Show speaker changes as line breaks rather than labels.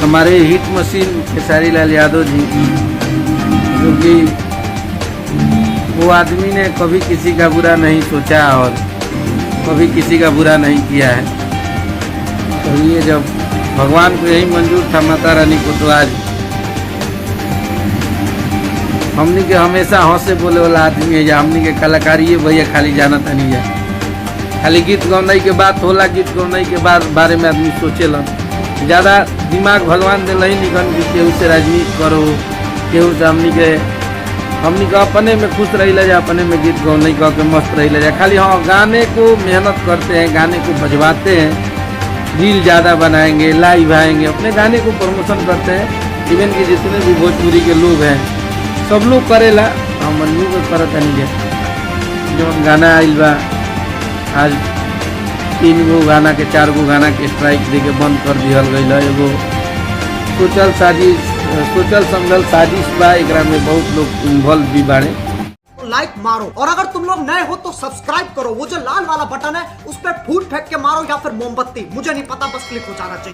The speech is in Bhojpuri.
हमारे हिट मशीन खेसारी लाल यादव जी, जो कि वो आदमी ने कभी किसी का बुरा नहीं सोचा और कभी किसी का बुरा नहीं किया है। तो ये जब भगवान को यही मंजूर था माता रानी को, तो आज हमनी के हमेशा हंसे बोले वाला आदमी है। या हमनी के कलाकारी है भैया, खाली जाना था नहीं है, खाली गीत गौनाई के बात होला, गीत गौनाई के बारे में आदमी सोचेलन। ज़्यादा दिमाग भगवान दे नहीं निकन कि केहू से राजनीति करो, केहू से हमनी के अपने में खुश रही ला, अपने में गीत गौनाई कह के मस्त रही ला। खाली हाँ गाने को मेहनत करते हैं, गाने को बजवाते हैं, रील ज़्यादा बनाएंगे, लाइव आएंगे, अपने गाने को प्रमोशन करते हैं। इवन कि जितने भी भोजपुरी के लोग हैं सब लोग करेला, हम मनु को करत नहीं है। जो गाना आइल बा आज 3 गो गाना के 4 गो गाना के स्ट्राइक दे के बंद कर दिहल गई है। एगो सोचल समझल साजिश बा, एकरा में बहुत लोग इन्वॉल्व भी बाड़े।
लाइक मारो, और अगर तुम लोग नए हो तो सब्सक्राइब करो। वो जो लाल वाला बटन है उस पर फूट फेंक के मारो या फिर मोमबत्ती, मुझे नहीं पता, बस क्लिक हो जाना चाहिए।